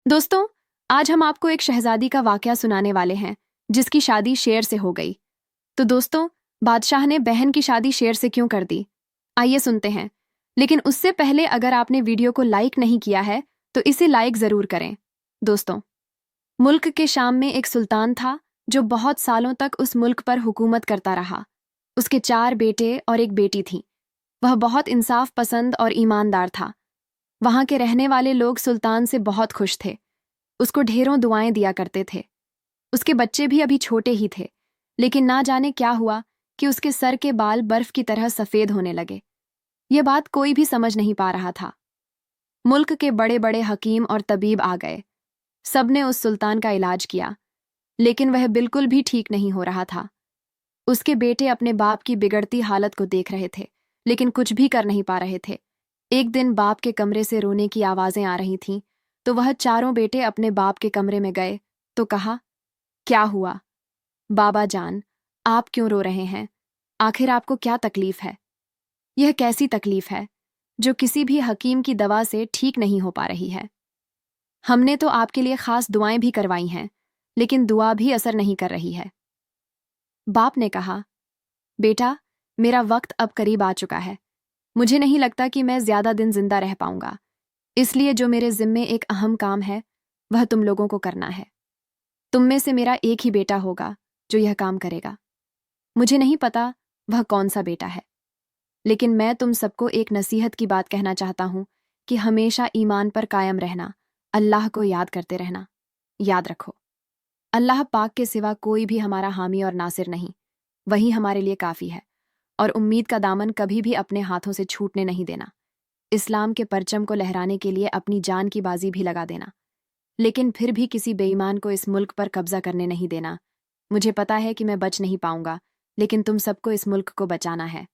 दोस्तों, आज हम आपको एक शहजादी का वाकया सुनाने वाले हैं जिसकी शादी शेर से हो गई। तो दोस्तों, बादशाह ने बहन की शादी शेर से क्यों कर दी? आइए सुनते हैं। लेकिन उससे पहले अगर आपने वीडियो को लाइक नहीं किया है तो इसे लाइक जरूर करें। दोस्तों, मुल्क के शाम में एक सुल्तान था जो बहुत सालों तक उस मुल्क पर हुकूमत करता रहा। उसके 4 बेटे और एक बेटी थी। वह बहुत इंसाफ पसंद और ईमानदार था। वहां के रहने वाले लोग सुल्तान से बहुत खुश थे। उसको ढेरों दुआएं दिया करते थे। उसके बच्चे भी अभी छोटे ही थे, लेकिन ना जाने क्या हुआ कि उसके सर के बाल बर्फ की तरह सफेद होने लगे। यह बात कोई भी समझ नहीं पा रहा था। मुल्क के बड़े बड़े हकीम और तबीब आ गए। सबने उस सुल्तान का इलाज किया, लेकिन वह बिल्कुल भी ठीक नहीं हो रहा था। उसके बेटे अपने बाप की बिगड़ती हालत को देख रहे थे, लेकिन कुछ भी कर नहीं पा रहे थे। एक दिन बाप के कमरे से रोने की आवाजें आ रही थीं, तो वह चारों बेटे अपने बाप के कमरे में गए तो कहा, क्या हुआ बाबा जान, आप क्यों रो रहे हैं? आखिर आपको क्या तकलीफ है? यह कैसी तकलीफ है जो किसी भी हकीम की दवा से ठीक नहीं हो पा रही है? हमने तो आपके लिए खास दुआएं भी करवाई हैं, लेकिन दुआ भी असर नहीं कर रही है। बाप ने कहा, बेटा, मेरा वक्त अब करीब आ चुका है। मुझे नहीं लगता कि मैं ज्यादा दिन जिंदा रह पाऊंगा। इसलिए जो मेरे जिम्मे एक अहम काम है वह तुम लोगों को करना है। तुम में से मेरा एक ही बेटा होगा जो यह काम करेगा। मुझे नहीं पता वह कौन सा बेटा है, लेकिन मैं तुम सबको एक नसीहत की बात कहना चाहता हूं कि हमेशा ईमान पर कायम रहना, अल्लाह को याद करते रहना। याद रखो, अल्लाह पाक के सिवा कोई भी हमारा हामी और नासिर नहीं। वही हमारे लिए काफ़ी है, और उम्मीद का दामन कभी भी अपने हाथों से छूटने नहीं देना। इस्लाम के परचम को लहराने के लिए अपनी जान की बाजी भी लगा देना, लेकिन फिर भी किसी बेईमान को इस मुल्क पर कब्जा करने नहीं देना। मुझे पता है कि मैं बच नहीं पाऊंगा, लेकिन तुम सबको इस मुल्क को बचाना है।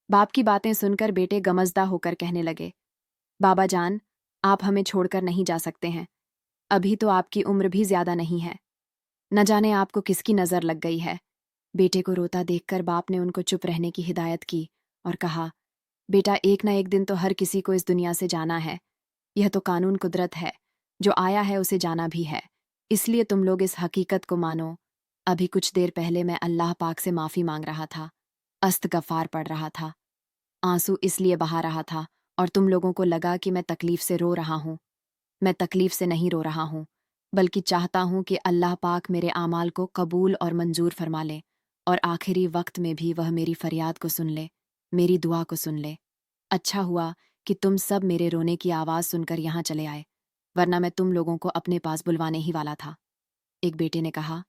बाप की बातें सुनकर बेटे गमज़दा होकर कहने लगे, बाबा जान, आप हमें छोड़कर नहीं जा सकते हैं। अभी तो आपकी उम्र भी ज्यादा नहीं है। न जाने आपको किसकी नज़र लग गई है। बेटे को रोता देखकर बाप ने उनको चुप रहने की हिदायत की और कहा, बेटा, एक ना एक दिन तो हर किसी को इस दुनिया से जाना है। यह तो कानून कुदरत है, जो आया है उसे जाना भी है। इसलिए तुम लोग इस हकीकत को मानो। अभी कुछ देर पहले मैं अल्लाह पाक से माफ़ी मांग रहा था, अस्तगफार पढ़ रहा था, आंसू इसलिए बहा रहा था और तुम लोगों को लगा कि मैं तकलीफ से रो रहा हूँ। मैं तकलीफ से नहीं रो रहा हूँ, बल्कि चाहता हूँ कि अल्लाह पाक मेरे आमाल को कबूल और मंजूर फरमा ले, और आखिरी वक्त में भी वह मेरी फरियाद को सुन ले, मेरी दुआ को सुन ले। अच्छा हुआ कि तुम सब मेरे रोने की आवाज़ सुनकर यहाँ चले आए, वरना मैं तुम लोगों को अपने पास बुलवाने ही वाला था। एक बेटे ने कहा,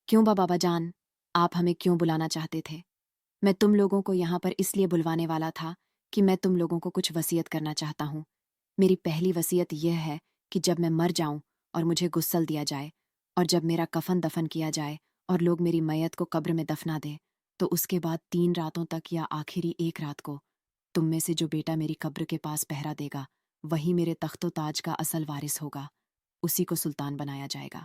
क्यों बाबा जान, आप हमें क्यों बुलाना चाहते थे? मैं तुम लोगों को यहाँ पर इसलिए बुलवाने वाला था कि मैं तुम लोगों को कुछ वसीयत करना चाहता हूँ। मेरी पहली वसीयत यह है कि जब मैं मर जाऊं और मुझे गुस्सल दिया जाए, और जब मेरा कफन दफन किया जाए और लोग मेरी मैयत को कब्र में दफना दें, तो उसके बाद 3 रातों तक या आखिरी एक रात को तुम में से जो बेटा मेरी कब्र के पास पहरा देगा, वही मेरे तख्तो ताज का असल वारिस होगा। उसी को सुल्तान बनाया जाएगा।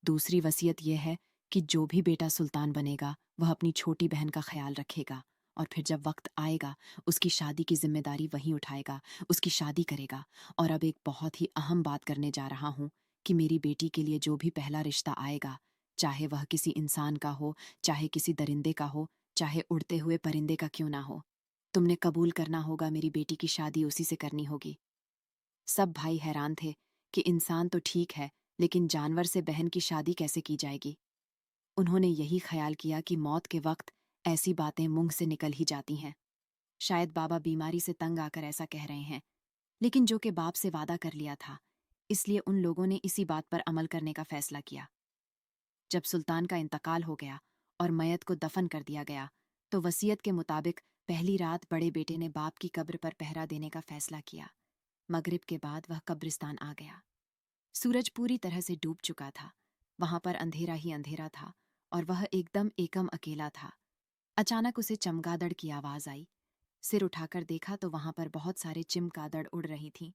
दूसरी वसीयत यह है कि जो भी बेटा सुल्तान बनेगा वह अपनी छोटी बहन का ख्याल रखेगा, और फिर जब वक्त आएगा उसकी शादी की जिम्मेदारी वही उठाएगा, उसकी शादी करेगा। और अब एक बहुत ही अहम बात करने जा रहा हूँ कि मेरी बेटी के लिए जो भी पहला रिश्ता आएगा, चाहे वह किसी इंसान का हो, चाहे किसी दरिंदे का हो, चाहे उड़ते हुए परिंदे का क्यों ना हो, तुमने कबूल करना होगा। मेरी बेटी की शादी उसी से करनी होगी। सब भाई हैरान थे कि इंसान तो ठीक है, लेकिन जानवर से बहन की शादी कैसे की जाएगी। उन्होंने यही ख्याल किया कि मौत के वक्त ऐसी बातें मुंह से निकल ही जाती हैं। शायद बाबा बीमारी से तंग आकर ऐसा कह रहे हैं, लेकिन जो कि बाप से वादा कर लिया था, इसलिए उन लोगों ने इसी बात पर अमल करने का फैसला किया। जब सुल्तान का इंतकाल हो गया और मैयत को दफन कर दिया गया, तो वसीयत के मुताबिक पहली रात बड़े बेटे ने बाप की कब्र पर पहरा देने का फैसला किया। मगरिब के बाद वह कब्रिस्तान आ गया। सूरज पूरी तरह से डूब चुका था। वहां पर अंधेरा ही अंधेरा था और वह एकदम एकम अकेला था। अचानक उसे चमगादड़ की आवाज आई। सिर उठाकर देखा तो वहां पर बहुत सारे चिमगादड़ उड़ रही थीं।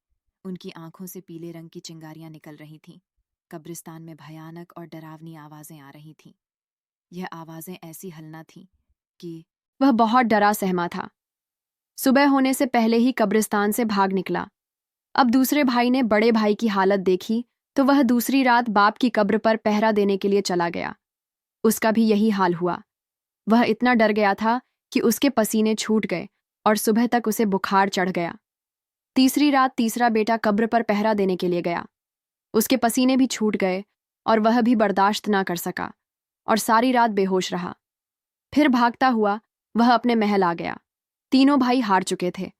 उनकी आंखों से पीले रंग की चिंगारियां निकल रही थीं। कब्रिस्तान में भयानक और डरावनी आवाजें आ रही थीं। यह आवाजें ऐसी हलना थीं कि वह बहुत डरा सहमा था। सुबह होने से पहले ही कब्रिस्तान से भाग निकला। अब दूसरे भाई ने बड़े भाई की हालत देखी तो वह दूसरी रात बाप की कब्र पर पहरा देने के लिए चला गया। उसका भी यही हाल हुआ। वह इतना डर गया था कि उसके पसीने छूट गए और सुबह तक उसे बुखार चढ़ गया। तीसरी रात तीसरा बेटा कब्र पर पहरा देने के लिए गया। उसके पसीने भी छूट गए और वह भी बर्दाश्त ना कर सका और सारी रात बेहोश रहा। फिर भागता हुआ वह अपने महल आ गया। तीनों भाई हार चुके थे।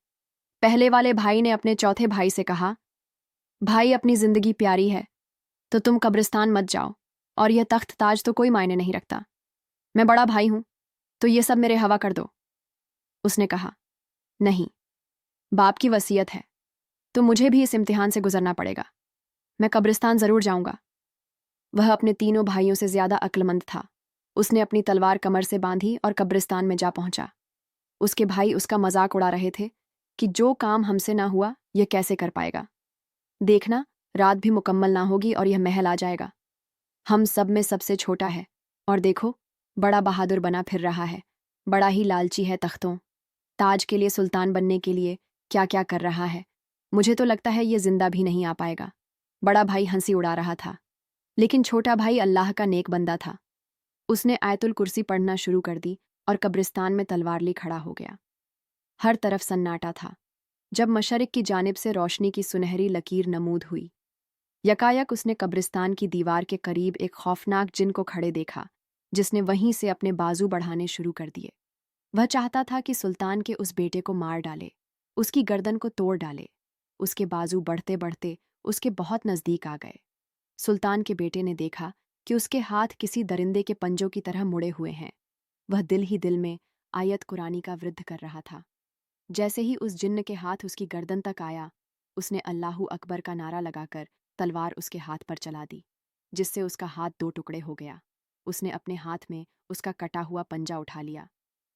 पहले वाले भाई ने अपने चौथे भाई से कहा, भाई अपनी जिंदगी प्यारी है तो तुम कब्रिस्तान मत जाओ, और यह तख्त ताज तो कोई मायने नहीं रखता। मैं बड़ा भाई हूं तो ये सब मेरे हवा कर दो। उसने कहा, नहीं, बाप की वसीयत है तो मुझे भी इस इम्तिहान से गुजरना पड़ेगा। मैं कब्रिस्तान जरूर जाऊंगा। वह अपने तीनों भाइयों से ज्यादा अक्लमंद था। उसने अपनी तलवार कमर से बांधी और कब्रिस्तान में जा पहुंचा। उसके भाई उसका मजाक उड़ा रहे थे कि जो काम हमसे ना हुआ यह कैसे कर पाएगा। देखना, रात भी मुकम्मल ना होगी और यह महल आ जाएगा। हम सब में सबसे छोटा है और देखो, बड़ा बहादुर बना फिर रहा है। बड़ा ही लालची है तख्तों ताज के लिए, सुल्तान बनने के लिए क्या क्या कर रहा है। मुझे तो लगता है ये जिंदा भी नहीं आ पाएगा। बड़ा भाई हंसी उड़ा रहा था, लेकिन छोटा भाई अल्लाह का नेक बंदा था। उसने आयतुल कुर्सी पढ़ना शुरू कर दी और कब्रिस्तान में तलवार ली खड़ा हो गया। हर तरफ सन्नाटा था। जब मशरिक की जानिब से रोशनी की सुनहरी लकीर नमूद हुई, यकायक उसने कब्रिस्तान की दीवार के करीब एक खौफनाक जिन को खड़े देखा, जिसने वहीं से अपने बाजू बढ़ाने शुरू कर दिए। वह चाहता था कि सुल्तान के उस बेटे को मार डाले, उसकी गर्दन को तोड़ डाले। उसके बाजू बढ़ते बढ़ते उसके बहुत नजदीक आ गए। सुल्तान के बेटे ने देखा कि उसके हाथ किसी दरिंदे के पंजों की तरह मुड़े हुए हैं। वह दिल ही दिल में आयत कुरानी का वृद्ध कर रहा था। जैसे ही उस जिन्न के हाथ उसकी गर्दन तक आया, उसने अल्लाहू अकबर का नारा लगाकर तलवार उसके हाथ पर चला दी, जिससे उसका हाथ दो टुकड़े हो गया। उसने अपने हाथ में उसका कटा हुआ पंजा उठा लिया।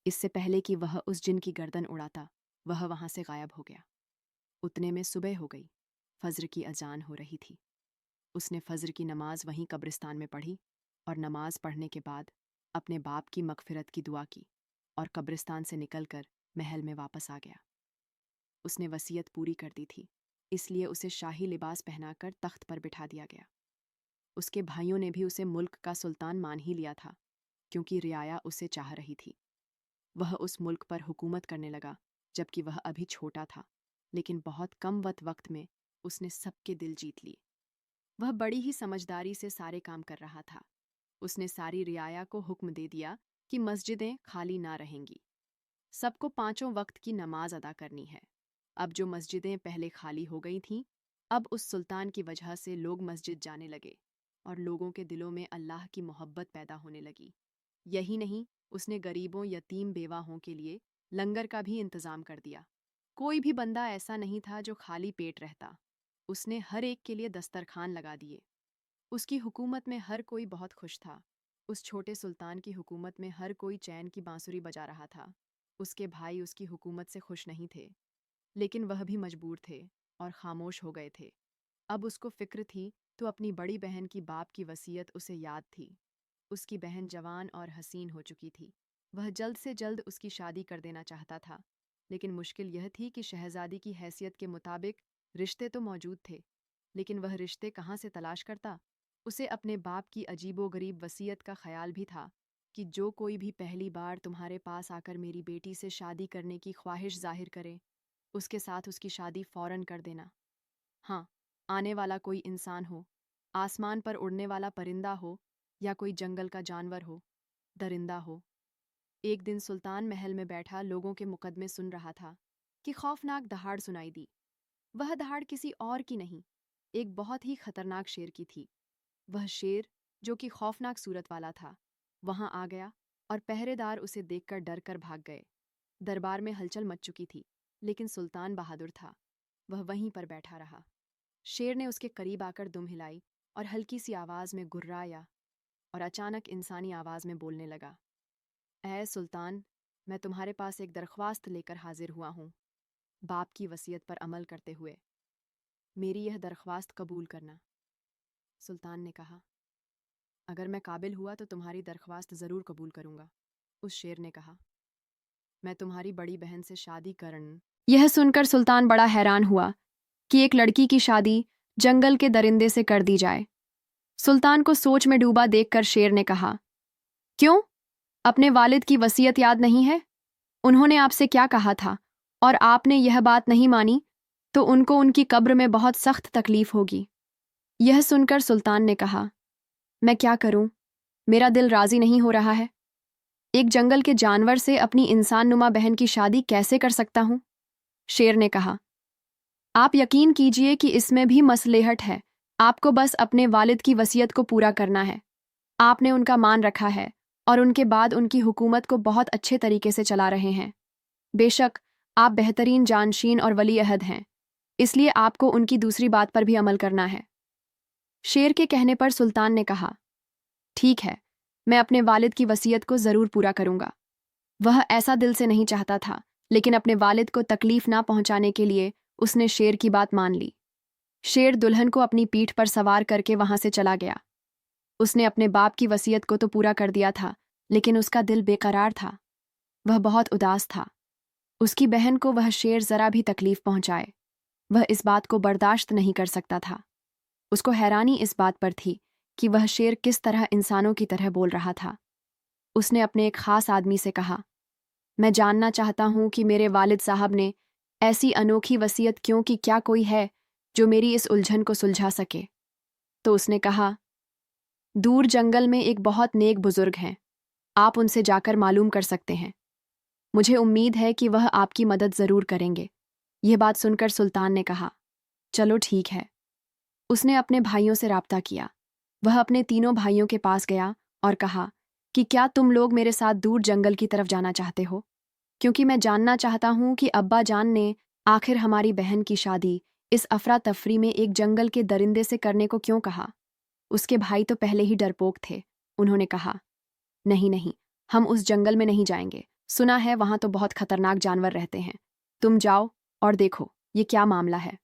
इससे पहले कि वह उस जिन की गर्दन उड़ाता, वह वहां से गायब हो गया। उतने में सुबह हो गई। फज्र की अजान हो रही थी। उसने फज्र की नमाज वहीं कब्रिस्तान में पढ़ी और नमाज पढ़ने के बाद अपने बाप की मगफिरत की दुआ की और कब्रिस्तान से निकलकर महल में वापस आ गया। उसने वसीयत पूरी कर दी थी, इसलिए उसे शाही लिबास पहनाकर तख्त पर बिठा दिया गया। उसके भाइयों ने भी उसे मुल्क का सुल्तान मान ही लिया था, क्योंकि रियाया उसे चाह रही थी। वह उस मुल्क पर हुकूमत करने लगा, जबकि वह अभी छोटा था, लेकिन बहुत कम वक्त में उसने सबके दिल जीत लिए। वह बड़ी ही समझदारी से सारे काम कर रहा था। उसने सारी रियाया को हुक्म दे दिया कि मस्जिदें खाली ना रहेंगी। सबको पांचों वक्त की नमाज अदा करनी है। अब जो मस्जिदें पहले खाली हो गई थीं, अब उस सुल्तान की वजह से लोग मस्जिद जाने लगे और लोगों के दिलों में अल्लाह की मोहब्बत पैदा होने लगी। यही नहीं, उसने गरीबों, यतीम, बेवाहों के लिए लंगर का भी इंतजाम कर दिया। कोई भी बंदा ऐसा नहीं था जो खाली पेट रहता। उसने हर एक के लिए दस्तरखान लगा दिए। उसकी हुकूमत में हर कोई बहुत खुश था। उस छोटे सुल्तान की हुकूमत में हर कोई चैन की बांसुरी बजा रहा था। उसके भाई उसकी हुकूमत से खुश नहीं थे, लेकिन वह भी मजबूर थे और खामोश हो गए थे। अब उसको फिक्र थी तो अपनी बड़ी बहन की बाप की वसीयत उसे याद थी। उसकी बहन जवान और हसीन हो चुकी थी। वह जल्द से जल्द उसकी शादी कर देना चाहता था, लेकिन मुश्किल यह थी कि शहजादी की हैसियत के मुताबिक रिश्ते तो मौजूद थे, लेकिन वह रिश्ते कहाँ से तलाश करता। उसे अपने बाप की अजीबोगरीब वसीयत का ख्याल भी था कि जो कोई भी पहली बार तुम्हारे पास आकर मेरी बेटी से शादी करने की ख्वाहिश जाहिर करे, उसके साथ उसकी शादी फौरन कर देना। हाँ, आने वाला कोई इंसान हो, आसमान पर उड़ने वाला परिंदा हो, या कोई जंगल का जानवर हो, दरिंदा हो। एक दिन सुल्तान महल में बैठा लोगों के मुकदमे सुन रहा था कि खौफनाक दहाड़ सुनाई दी। वह दहाड़ किसी और की नहीं, एक बहुत ही खतरनाक शेर की थी। वह शेर, जो कि खौफनाक सूरत वाला था, वहां आ गया और पहरेदार उसे देखकर डर कर भाग गए। दरबार में हलचल मच चुकी थी, लेकिन सुल्तान बहादुर था। वह वहीं पर बैठा रहा। शेर ने उसके करीब आकर दुम हिलाई और हल्की सी आवाज में गुर्राया और अचानक इंसानी आवाज में बोलने लगा, ऐ सुल्तान, मैं तुम्हारे पास एक दरख्वास्त लेकर हाजिर हुआ हूँ। बाप की वसीयत पर अमल करते हुए मेरी यह दरख्वास्त कबूल करना। सुल्तान ने कहा, अगर मैं काबिल हुआ तो तुम्हारी दरख्वास्त ज़रूर कबूल करूंगा। उस शेर ने कहा, मैं तुम्हारी बड़ी बहन से शादी करन। यह सुनकर सुल्तान बड़ा हैरान हुआ। कि एक लड़की की शादी जंगल के दरिंदे से कर दी जाए। सुल्तान को सोच में डूबा देखकर शेर ने कहा, क्यों? अपने वालिद की वसीयत याद नहीं है? उन्होंने आपसे क्या कहा था और आपने यह बात नहीं मानी तो उनको उनकी कब्र में बहुत सख्त तकलीफ होगी। यह सुनकर सुल्तान ने कहा, मैं क्या करूं? मेरा दिल राजी नहीं हो रहा है। एक जंगल के जानवर से अपनी इंसान नुमा बहन की शादी कैसे कर सकता हूं? शेर ने कहा, आप यकीन कीजिए कि इसमें भी मसलेहत है। आपको बस अपने वालिद की वसीयत को पूरा करना है। आपने उनका मान रखा है और उनके बाद उनकी हुकूमत को बहुत अच्छे तरीके से चला रहे हैं। बेशक आप बेहतरीन जानशीन और वली अहद हैं, इसलिए आपको उनकी दूसरी बात पर भी अमल करना है। शेर के कहने पर सुल्तान ने कहा, ठीक है, मैं अपने वालिद की वसीयत को ज़रूर पूरा करूंगा। वह ऐसा दिल से नहीं चाहता था, लेकिन अपने वालिद को तकलीफ ना पहुंचाने के लिए उसने शेर की बात मान ली। शेर दुल्हन को अपनी पीठ पर सवार करके वहां से चला गया। उसने अपने बाप की वसीयत को तो पूरा कर दिया था, लेकिन उसका दिल बेकरार था। वह बहुत उदास था। उसकी बहन को वह शेर जरा भी तकलीफ पहुंचाए, वह इस बात को बर्दाश्त नहीं कर सकता था। उसको हैरानी इस बात पर थी कि वह शेर किस तरह इंसानों की तरह बोल रहा था। उसने अपने एक खास आदमी से कहा, मैं जानना चाहता हूं कि मेरे वालिद साहब ने ऐसी अनोखी वसीयत क्यों की, क्या कोई है जो मेरी इस उलझन को सुलझा सके? तो उसने कहा, दूर जंगल में एक बहुत नेक बुजुर्ग हैं, आप उनसे जाकर मालूम कर सकते हैं। मुझे उम्मीद है कि वह आपकी मदद जरूर करेंगे। यह बात सुनकर सुल्तान ने कहा, चलो ठीक है। उसने अपने भाइयों से राब्ता किया। वह अपने तीनों भाइयों के पास गया और कहा कि क्या तुम लोग मेरे साथ दूर जंगल की तरफ जाना चाहते हो? क्योंकि मैं जानना चाहता हूं कि अब्बा जान ने आखिर हमारी बहन की शादी इस अफरा तफरी में एक जंगल के दरिंदे से करने को क्यों कहा? उसके भाई तो पहले ही डरपोक थे। उन्होंने कहा, नहीं नहीं, हम उस जंगल में नहीं जाएंगे। सुना है वहां तो बहुत खतरनाक जानवर रहते हैं। तुम जाओ और देखो ये क्या मामला है।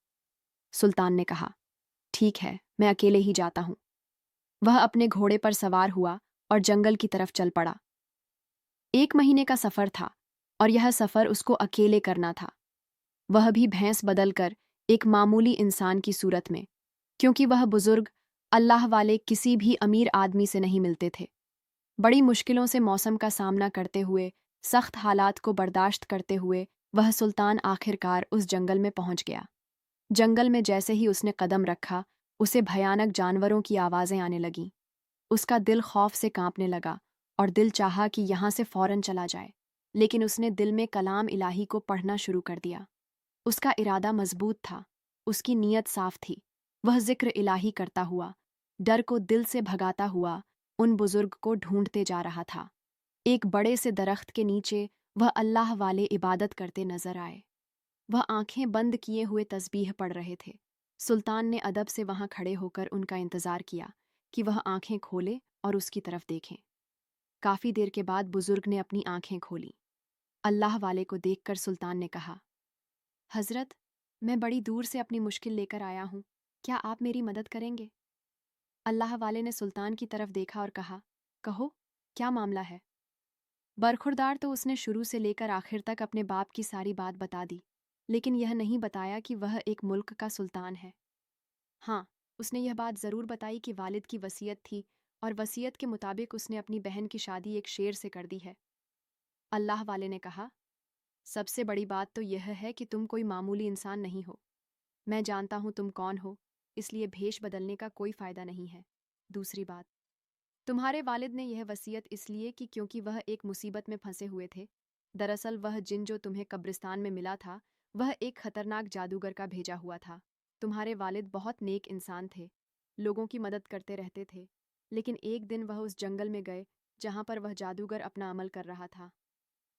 सुल्तान ने कहा, ठीक है, मैं अकेले ही जाता हूं। वह अपने घोड़े पर सवार हुआ और जंगल की तरफ चल पड़ा। 1 महीने का सफर था और यह सफर उसको अकेले करना था। वह भी भैंस बदलकर एक मामूली इंसान की सूरत में, क्योंकि वह बुजुर्ग अल्लाह वाले किसी भी अमीर आदमी से नहीं मिलते थे। बड़ी मुश्किलों से मौसम का सामना करते हुए, सख्त हालात को बर्दाश्त करते हुए वह सुल्तान आखिरकार उस जंगल में पहुंच गया। जंगल में जैसे ही उसने कदम रखा, उसे भयानक जानवरों की आवाज़ें आने लगीं। उसका दिल खौफ से कांपने लगा और दिल चाहा कि यहाँ से फौरन चला जाए, लेकिन उसने दिल में कलाम इलाही को पढ़ना शुरू कर दिया। उसका इरादा मजबूत था, उसकी नीयत साफ थी। वह जिक्र इलाही करता हुआ, डर को दिल से भगाता हुआ उन बुजुर्ग को ढूंढते जा रहा था। एक बड़े से दरख्त के नीचे वह अल्लाह वाले इबादत करते नजर आए। वह आंखें बंद किए हुए तस्बीह पढ़ रहे थे। सुल्तान ने अदब से वहां खड़े होकर उनका इंतजार किया कि वह आंखें खोले और उसकी तरफ देखें। काफी देर के बाद बुजुर्ग ने अपनी आंखें खोली। अल्लाह वाले को देखकर सुल्तान ने कहा, हजरत, मैं बड़ी दूर से अपनी मुश्किल लेकर आया हूं, क्या आप मेरी मदद करेंगे? अल्लाह वाले ने सुल्तान की तरफ देखा और कहा, कहो, क्या मामला है? बरखुरदार तो उसने शुरू से लेकर आखिर तक अपने बाप की सारी बात बता दी, लेकिन यह नहीं बताया कि वह एक मुल्क का सुल्तान है। हाँ, उसने यह बात ज़रूर बताई कि वालिद की वसीयत थी और वसीयत के मुताबिक उसने अपनी बहन की शादी एक शेर से कर दी है। अल्लाह वाले ने कहा, सबसे बड़ी बात तो यह है कि तुम कोई मामूली इंसान नहीं हो। मैं जानता हूं तुम कौन हो, इसलिए भेष बदलने का कोई फ़ायदा नहीं है। दूसरी बात, तुम्हारे वालिद ने यह वसीयत इसलिए कि क्योंकि वह एक मुसीबत में फंसे हुए थे। दरअसल वह जिन जो तुम्हें कब्रिस्तान में मिला था, वह एक खतरनाक जादूगर का भेजा हुआ था। तुम्हारे वालिद बहुत नेक इंसान थे, लोगों की मदद करते रहते थे, लेकिन एक दिन वह उस जंगल में गए जहां पर वह जादूगर अपना अमल कर रहा था।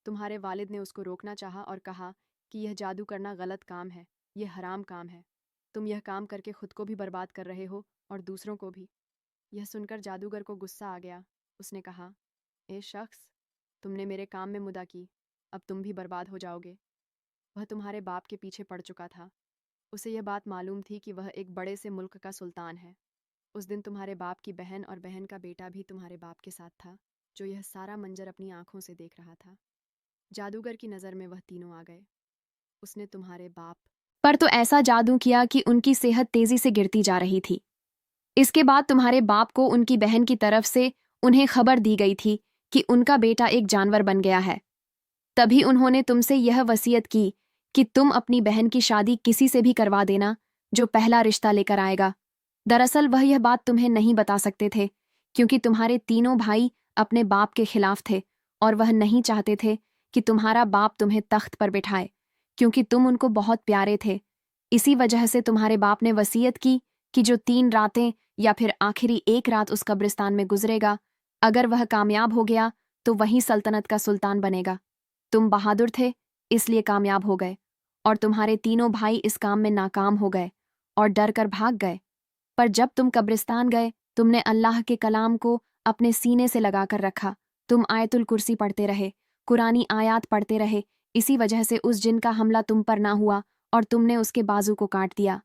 तुम्हारे वालिद ने उसको रोकना चाहा और कहा कि यह जादू करना गलत काम है, यह हराम काम है। तुम यह काम करके खुद को भी बर्बाद कर रहे हो और दूसरों को भी। यह सुनकर जादूगर को गुस्सा आ गया। उसने कहा, ए शख्स, तुमने मेरे काम में मुदा की, अब तुम भी बर्बाद हो जाओगे। वह तुम्हारे बाप के पीछे पड़ चुका था। उसे यह बात मालूम थी कि वह एक बड़े से मुल्क का सुल्तान है। उस दिन तुम्हारे बाप की बहन और बहन का बेटा भी तुम्हारे बाप के साथ था, जो यह सारा मंजर अपनी आंखों से देख रहा था। जादूगर की नज़र में वह तीनों आ गए। उसने तुम्हारे बाप, पर तो ऐसा जादू किया कि उनकी सेहत तेजी से गिरती जा रही थी। इसके बाद तुम्हारे बाप को उनकी बहन की तरफ से उन्हें खबर दी गई थी कि उनका बेटा एक जानवर बन गया है। तभी उन्होंने तुमसे यह वसीयत की कि तुम अपनी बहन की शादी किसी से भी करवा देना जो पहला रिश्ता लेकर आएगा। दरअसल वह यह बात तुम्हें नहीं बता सकते थे, क्योंकि तुम्हारे तीनों भाई अपने बाप के खिलाफ थे और वह नहीं चाहते थे कि तुम्हारा बाप तुम्हें तख्त पर बिठाए, क्योंकि तुम उनको बहुत प्यारे थे। इसी वजह से तुम्हारे बाप ने वसीयत की कि जो 3 रातें या फिर आखिरी एक रात उस कब्रिस्तान में गुजरेगा, अगर वह कामयाब हो गया तो वही सल्तनत का सुल्तान बनेगा। तुम बहादुर थे, इसलिए कामयाब हो गए, और तुम्हारे तीनों भाई इस काम में नाकाम हो गए और डर कर भाग गए। पर जब तुम कब्रिस्तान गए, तुमने अल्लाह के कलाम को अपने सीने से लगाकर रखा। तुम आयतुल कुर्सी पढ़ते रहे, कुरानी आयात पढ़ते रहे। इसी वजह से उस जिन का हमला तुम पर ना हुआ और तुमने उसके बाजू को काट दिया।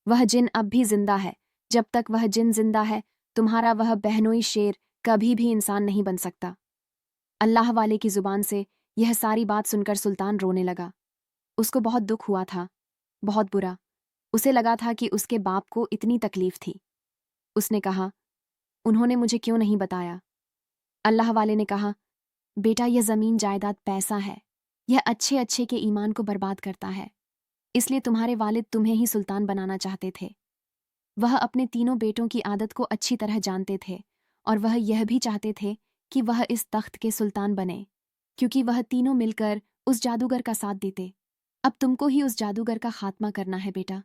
वह जिन अब भी जिंदा है। जब तक वह जिन जिंदा है, तुम्हारा वह बहनोई शेर कभी भी इंसान नहीं बन सकता। अल्लाह वाले की जुबान से यह सारी बात सुनकर सुल्तान रोने लगा। उसको बहुत दुख हुआ था, बहुत बुरा। उसे लगा था कि उसके बाप को इतनी तकलीफ थी। उसने कहा, उन्होंने मुझे क्यों नहीं बताया? अल्लाह वाले ने कहा, बेटा, यह जमीन जायदाद पैसा है, यह अच्छे अच्छे के ईमान को बर्बाद करता है। इसलिए तुम्हारे वालिद तुम्हें ही सुल्तान बनाना चाहते थे। वह अपने तीनों बेटों की आदत को अच्छी तरह जानते थे और वह यह भी चाहते थे कि वह इस तख्त के सुल्तान बने, क्योंकि वह तीनों मिलकर उस जादूगर का साथ देते। अब तुमको ही उस जादूगर का खात्मा करना है बेटा।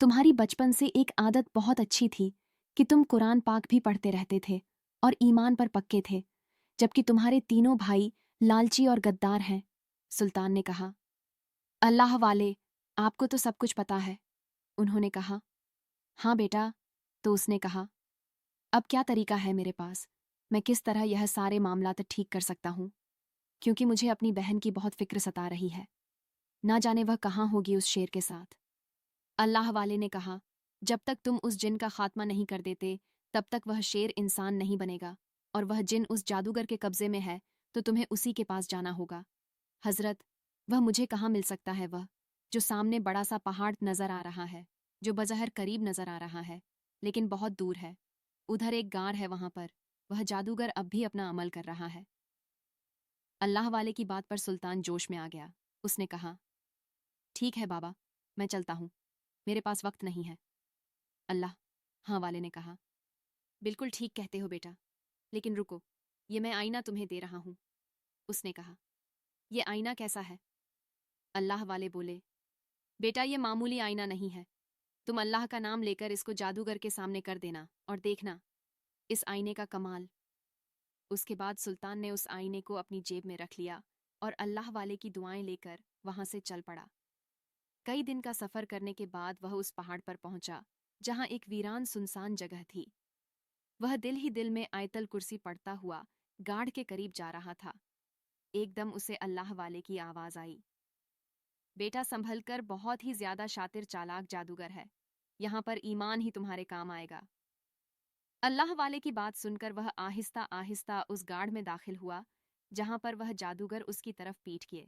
तुम्हारी बचपन से एक आदत बहुत अच्छी थी कि तुम कुरान पाक भी पढ़ते रहते थे और ईमान पर पक्के थे, जबकि तुम्हारे तीनों भाई लालची और गद्दार हैं। सुल्तान ने कहा, अल्लाह वाले, आपको तो सब कुछ पता है। उन्होंने कहा, हाँ बेटा। तो उसने कहा, अब क्या तरीका है मेरे पास? मैं किस तरह यह सारे मामलात ठीक कर सकता हूँ? क्योंकि मुझे अपनी बहन की बहुत फिक्र सता रही है। ना जाने वह कहाँ होगी उस शेर के साथ। अल्लाह वाले ने कहा, जब तक तुम उस जिन का खात्मा नहीं कर देते, तब तक वह शेर इंसान नहीं बनेगा, और वह जिन उस जादूगर के कब्जे में है, तो तुम्हें उसी के पास जाना होगा। हजरत, वह मुझे कहाँ मिल सकता है? वह जो सामने बड़ा सा पहाड़ नजर आ रहा है, जो बज़ाहिर करीब नजर आ रहा है, लेकिन बहुत दूर है। उधर एक गार है, वहां पर वह जादूगर अब भी अपना अमल कर रहा है। अल्लाह वाले की बात पर सुल्तान जोश में आ गया। उसने कहा, ठीक है बाबा, मैं चलता हूँ, मेरे पास वक्त नहीं है। अल्लाह हाँ वाले ने कहा, बिल्कुल ठीक कहते हो बेटा, लेकिन रुको, ये मैं आईना तुम्हें दे रहा हूँ। उसने कहा, ये आईना कैसा है? अल्लाह वाले बोले, बेटा, ये मामूली आईना नहीं है। तुम अल्लाह का नाम लेकर इसको जादूगर के सामने कर देना और देखना इस आईने का कमाल। उसके बाद सुल्तान ने उस आईने को अपनी जेब में रख लिया और अल्लाह वाले की दुआएं लेकर वहां से चल पड़ा। कई दिन का सफर करने के बाद वह उस पहाड़ पर पहुंचा जहां एक वीरान सुनसान जगह थी। वह दिल ही दिल में आयतल कुर्सी पढ़ता हुआ गाढ़ के करीब जा रहा था। एकदम उसे अल्लाह वाले की आवाज आई, बेटा संभल कर, बहुत ही ज्यादा शातिर चालाक जादूगर है, यहाँ पर ईमान ही तुम्हारे काम आएगा। अल्लाह वाले की बात सुनकर वह आहिस्ता आहिस्ता उस गाढ़ में दाखिल हुआ जहां पर वह जादूगर उसकी तरफ पीट किए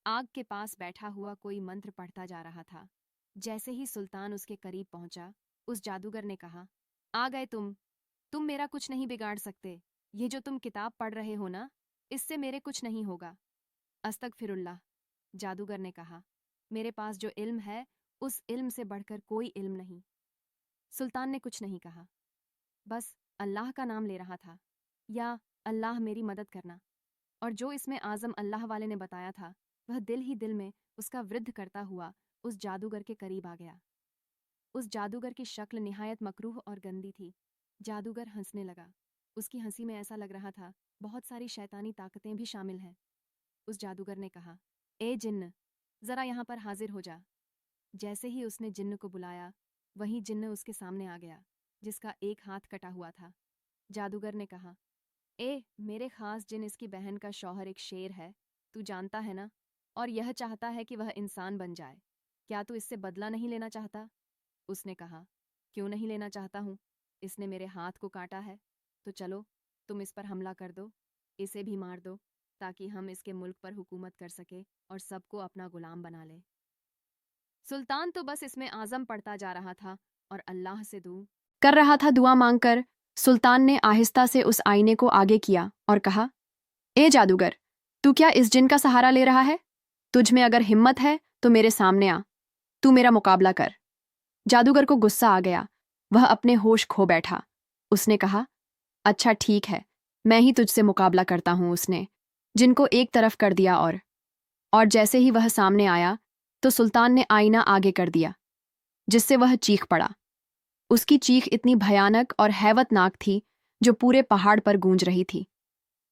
आग के पास बैठा हुआ कोई मंत्र पढ़ता जा रहा था। जैसे ही सुल्तान उसके करीब पहुंचा, उस जादूगर ने कहा, आ गए तुम मेरा कुछ नहीं बिगाड़ सकते। ये जो तुम किताब पढ़ रहे हो ना, इससे मेरे कुछ नहीं होगा। अस्तगफिरुल्लाह, जादूगर ने कहा, मेरे पास जो इल्म है, उस इल्म से बढ़कर कोई इल्म नहीं। सुल्तान ने कुछ नहीं कहा, बस अल्लाह का नाम ले रहा था, या अल्लाह मेरी मदद करना। और जो इसमें आज़म अल्लाह वाले ने बताया था, वह दिल ही दिल में उसका वृद्ध करता हुआ उस जादूगर के करीब आ गया। उस जादूगर की शक्ल निहायत मकरूह और गंदी थी। जादूगर हंसने लगा। उसकी हंसी में ऐसा लग रहा था बहुत सारी शैतानी ताकतें भी शामिल हैं। उस जादूगर ने कहा, ए जिन्न, जरा यहाँ पर हाजिर हो जा। जैसे ही उसने जिन्न को बुलाया, वहीं जिन्न उसके सामने आ गया, जिसका एक हाथ कटा हुआ था। जादूगर ने कहा, ए मेरे खास जिन, इसकी बहन का शौहर एक शेर है, तू जानता है ना, और यह चाहता है कि वह इंसान बन जाए। क्या तू इससे बदला नहीं लेना चाहता? उसने कहा, क्यों नहीं लेना चाहता हूँ, इसने मेरे हाथ को काटा है। तो चलो, तुम इस पर हमला कर दो, इसे भी मार दो, ताकि हम इसके मुल्क पर हुकूमत कर सके और सबको अपना गुलाम बना ले। सुल्तान तो बस इसमें आज़म पढ़ता जा रहा था और अल्लाह से दुआ कर रहा था। दुआ मांगकर सुल्तान ने आहिस्ता से उस आईने को आगे किया और कहा, ए जादूगर, तू क्या इस जिन का सहारा ले रहा है? तुझ में अगर हिम्मत है तो मेरे सामने आ, तू मेरा मुकाबला कर। जादूगर को गुस्सा आ गया, वह अपने होश खो बैठा। उसने कहा, अच्छा ठीक है, मैं ही तुझसे मुकाबला करता हूं। उसने जिनको एक तरफ कर दिया और जैसे ही वह सामने आया तो सुल्तान ने आईना आगे कर दिया, जिससे वह चीख पड़ा। उसकी चीख इतनी भयानक और हैवतनाक थी जो पूरे पहाड़ पर गूंज रही थी।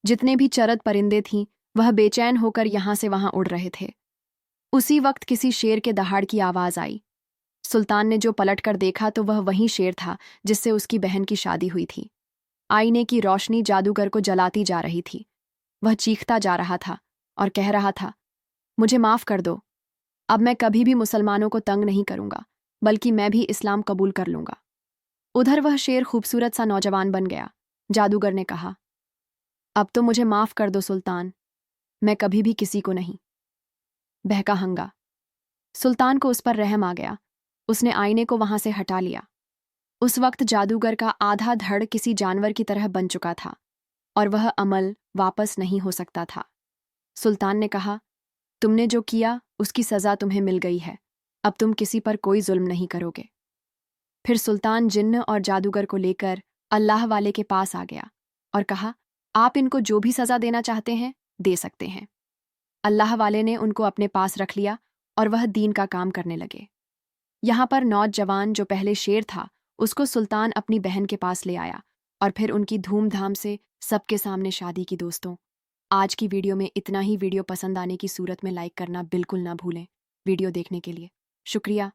जितने भी चरद परिंदे थीं वह बेचैन होकर यहां से वहां उड़ रहे थे। उसी वक्त किसी शेर के दहाड़ की आवाज आई। सुल्तान ने जो पलट कर देखा तो वह वही शेर था जिससे उसकी बहन की शादी हुई थी। आईने की रोशनी जादूगर को जलाती जा रही थी। वह चीखता जा रहा था और कह रहा था, मुझे माफ कर दो, अब मैं कभी भी मुसलमानों को तंग नहीं करूंगा, बल्कि मैं भी इस्लाम कबूल कर लूंगा। उधर वह शेर खूबसूरत सा नौजवान बन गया। जादूगर ने कहा, अब तो मुझे माफ कर दो सुल्तान, मैं कभी भी किसी को नहीं। बहका हंगा। सुल्तान को उस पर रहम आ गया। उसने आईने को वहां से हटा लिया। उस वक्त जादूगर का आधा धड़ किसी जानवर की तरह बन चुका था और वह अमल वापस नहीं हो सकता था। सुल्तान ने कहा, तुमने जो किया उसकी सजा तुम्हें मिल गई है, अब तुम किसी पर कोई जुल्म नहीं करोगे। फिर सुल्तान जिन्न और जादूगर को लेकर अल्लाह वाले के पास आ गया और कहा, आप इनको जो भी सजा देना चाहते हैं दे सकते हैं। अल्लाह वाले ने उनको अपने पास रख लिया और वह दीन का काम करने लगे। यहाँ पर नौजवान जो पहले शेर था उसको सुल्तान अपनी बहन के पास ले आया और फिर उनकी धूमधाम से सबके सामने शादी की। दोस्तों, आज की वीडियो में इतना ही। वीडियो पसंद आने की सूरत में लाइक करना बिल्कुल ना भूलें। वीडियो देखने के लिए शुक्रिया।